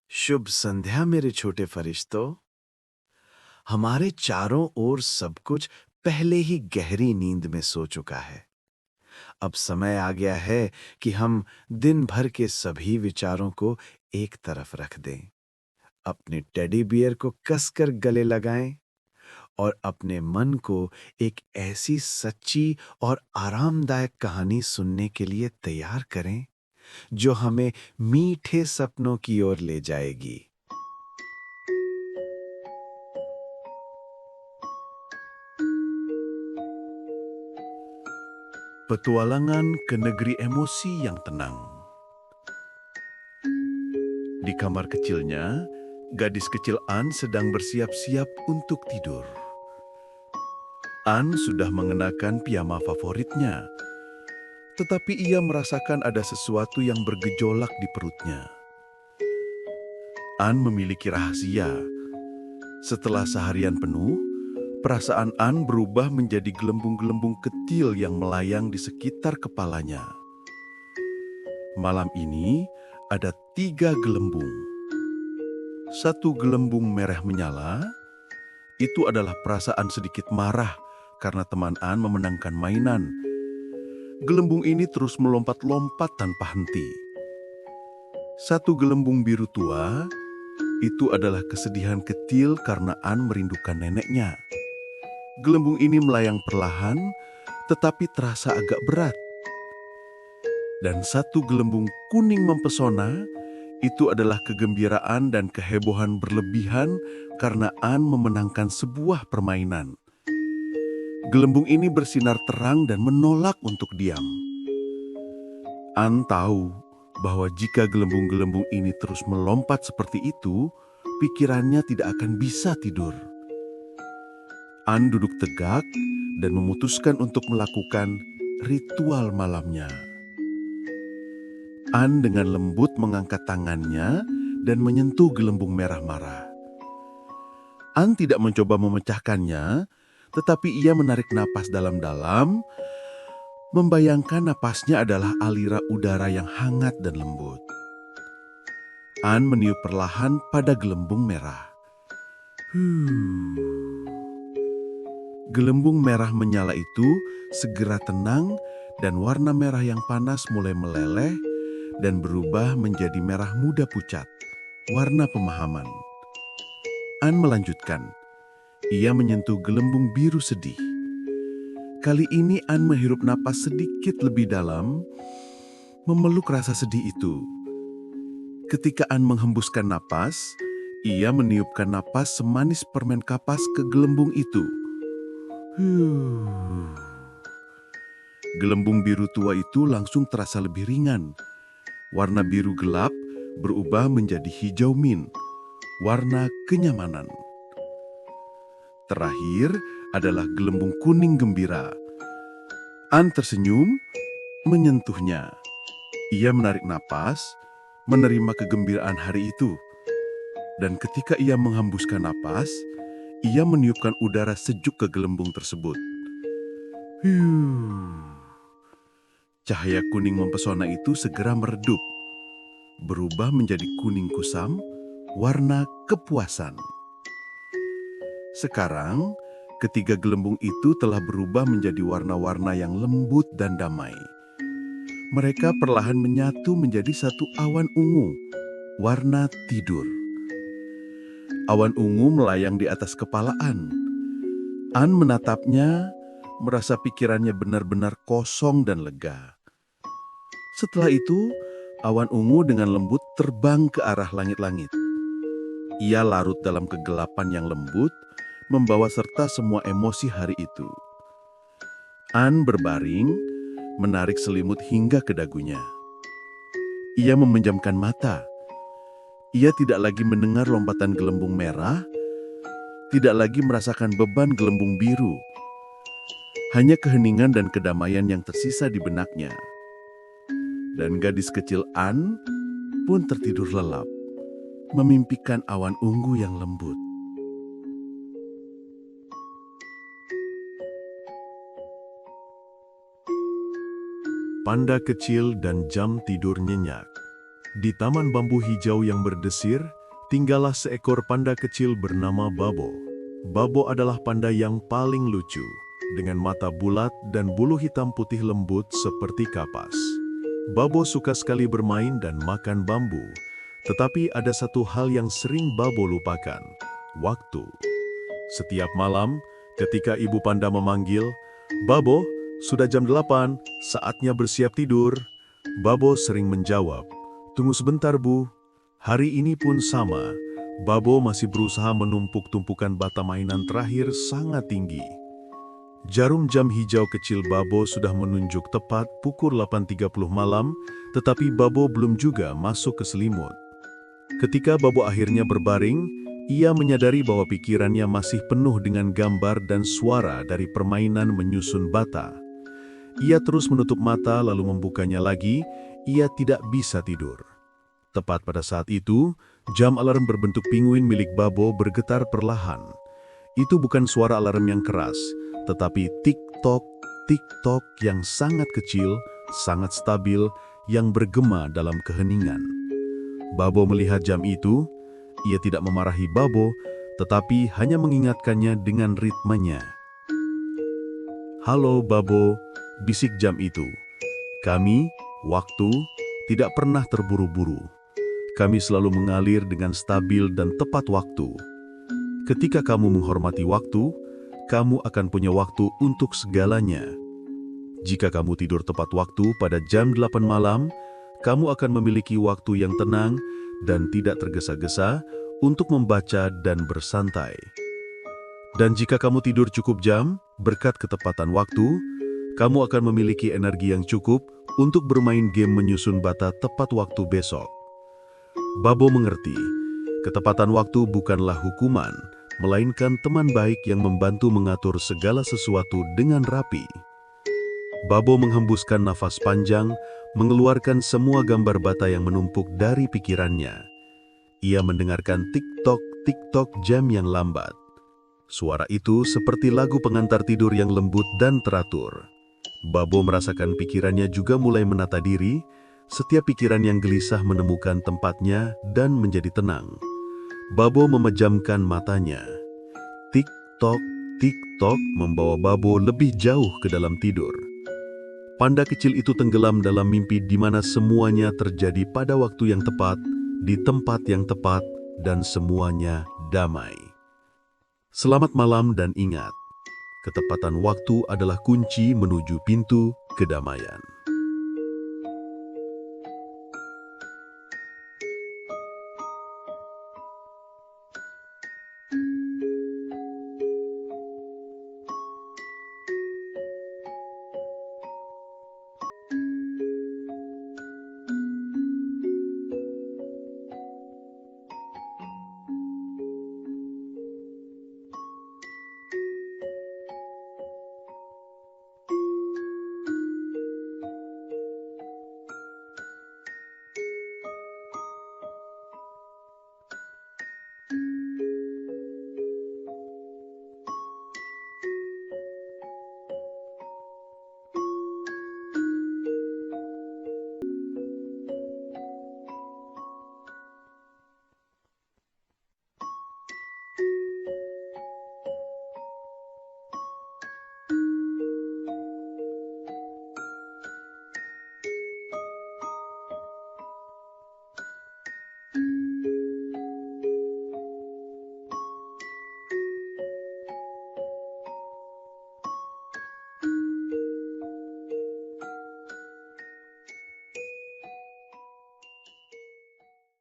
शुभ संध्या मेरे छोटे फरिश्तों। हमारे चारों ओर सब कुछ पहले ही गहरी नींद में सो चुका है। अब समय आ गया है कि हम दिन भर के सभी विचारों को एक तरफ रख दें, अपने टेडी बियर को कसकर गले लगाएं और अपने मन को एक ऐसी सच्ची और आरामदायक कहानी सुनने के लिए तैयार करें जो हमें मीठे सपनों की ओर ले जाएगी। Petualangan ke negeri emosi yang tenang. Di kamar kecilnya, gadis kecil Anne sedang bersiap-siap untuk tidur. Anne sudah mengenakan piyama favoritnya, tetapi ia merasakan ada sesuatu yang bergejolak di perutnya. Anne memiliki rahasia. Setelah seharian penuh, perasaan Anne berubah menjadi gelembung-gelembung kecil yang melayang di sekitar kepalanya. Malam ini ada 3 gelembung. 1 gelembung merah menyala, itu adalah perasaan sedikit marah karena teman Anne memenangkan mainan. Gelembung ini terus melompat-lompat tanpa henti. 1 gelembung biru tua, itu adalah kesedihan kecil karena Anne merindukan neneknya. Gelembung ini melayang perlahan, tetapi terasa agak berat. Dan 1 gelembung kuning mempesona, itu adalah kegembiraan dan kehebohan berlebihan karena Anne memenangkan sebuah permainan. Gelembung ini bersinar terang dan menolak untuk diam. Anne tahu bahwa jika gelembung-gelembung ini terus melompat seperti itu, pikirannya tidak akan bisa tidur. Anne duduk tegak dan memutuskan untuk melakukan ritual malamnya. Anne dengan lembut mengangkat tangannya dan menyentuh gelembung merah marah. Anne tidak mencoba memecahkannya, tetapi ia menarik napas dalam-dalam, membayangkan napasnya adalah aliran udara yang hangat dan lembut. Anne meniup perlahan pada gelembung merah. Gelembung merah menyala itu segera tenang dan warna merah yang panas mulai meleleh dan berubah menjadi merah muda pucat, warna pemahaman. Anne melanjutkan. Ia menyentuh gelembung biru sedih. Kali ini Anne menghirup napas sedikit lebih dalam, memeluk rasa sedih itu. Ketika Anne menghembuskan napas, ia meniupkan napas semanis permen kapas ke gelembung itu. Gelembung biru tua itu langsung terasa lebih ringan. Warna biru gelap berubah menjadi hijau mint, warna kenyamanan. Terakhir adalah gelembung kuning gembira. Anne tersenyum, menyentuhnya. Ia menarik napas, menerima kegembiraan hari itu. Dan ketika ia menghembuskan napas, ia meniupkan udara sejuk ke gelembung tersebut. Cahaya kuning mempesona itu segera meredup, berubah menjadi kuning kusam, warna kepuasan. Sekarang, ketiga gelembung itu telah berubah menjadi warna-warna yang lembut dan damai. Mereka perlahan menyatu menjadi satu awan ungu, warna tidur. Awan ungu melayang di atas kepala Anne. Anne menatapnya, merasa pikirannya benar-benar kosong dan lega. Setelah itu, awan ungu dengan lembut terbang ke arah langit-langit. Ia larut dalam kegelapan yang lembut, membawa serta semua emosi hari itu. Anne berbaring, menarik selimut hingga ke dagunya. Ia memejamkan mata. Ia tidak lagi mendengar lompatan gelembung merah, tidak lagi merasakan beban gelembung biru. Hanya keheningan dan kedamaian yang tersisa di benaknya. Dan gadis kecil Anne pun tertidur lelap, memimpikan awan ungu yang lembut. Panda kecil dan jam tidur nyenyak. Di taman bambu hijau yang berdesir, tinggallah seekor panda kecil bernama Babo. Babo adalah panda yang paling lucu, dengan mata bulat dan bulu hitam putih lembut seperti kapas. Babo suka sekali bermain dan makan bambu, tetapi ada satu hal yang sering Babo lupakan: waktu. Setiap malam, ketika ibu panda memanggil, "Babo, sudah jam 8, saatnya bersiap tidur." Babo sering menjawab, "Tunggu sebentar, Bu." Hari ini pun sama, Babo masih berusaha menumpuk tumpukan bata mainan terakhir sangat tinggi. Jarum jam hijau kecil Babo sudah menunjuk tepat pukul 8.30 malam, tetapi Babo belum juga masuk ke selimut. Ketika Babo akhirnya berbaring, ia menyadari bahwa pikirannya masih penuh dengan gambar dan suara dari permainan menyusun bata. Ia terus menutup mata lalu membukanya lagi. Ia tidak bisa tidur. Tepat pada saat itu, jam alarm berbentuk pinguin milik Babo bergetar perlahan. Itu bukan suara alarm yang keras, tetapi tik-tok, tik-tok yang sangat kecil, sangat stabil, yang bergema dalam keheningan. Babo melihat jam itu. Ia tidak memarahi Babo, tetapi hanya mengingatkannya dengan ritmenya. "Halo Babo," bisik jam itu. "Kami, waktu, tidak pernah terburu-buru. Kami selalu mengalir dengan stabil dan tepat waktu. Ketika kamu menghormati waktu, kamu akan punya waktu untuk segalanya. Jika kamu tidur tepat waktu pada jam 8 malam, kamu akan memiliki waktu yang tenang dan tidak tergesa-gesa untuk membaca dan bersantai. Dan jika kamu tidur cukup jam, berkat ketepatan waktu, kamu akan memiliki energi yang cukup untuk bermain game menyusun bata tepat waktu besok." Babo mengerti, ketepatan waktu bukanlah hukuman, melainkan teman baik yang membantu mengatur segala sesuatu dengan rapi. Babo menghembuskan nafas panjang, mengeluarkan semua gambar bata yang menumpuk dari pikirannya. Ia mendengarkan tik-tok, tik-tok jam yang lambat. Suara itu seperti lagu pengantar tidur yang lembut dan teratur. Babo merasakan pikirannya juga mulai menata diri. Setiap pikiran yang gelisah menemukan tempatnya dan menjadi tenang. Babo memejamkan matanya. Tik-tok, tik-tok membawa Babo lebih jauh ke dalam tidur. Panda kecil itu tenggelam dalam mimpi di mana semuanya terjadi pada waktu yang tepat, di tempat yang tepat, dan semuanya damai. Selamat malam dan ingat, ketepatan waktu adalah kunci menuju pintu kedamaian.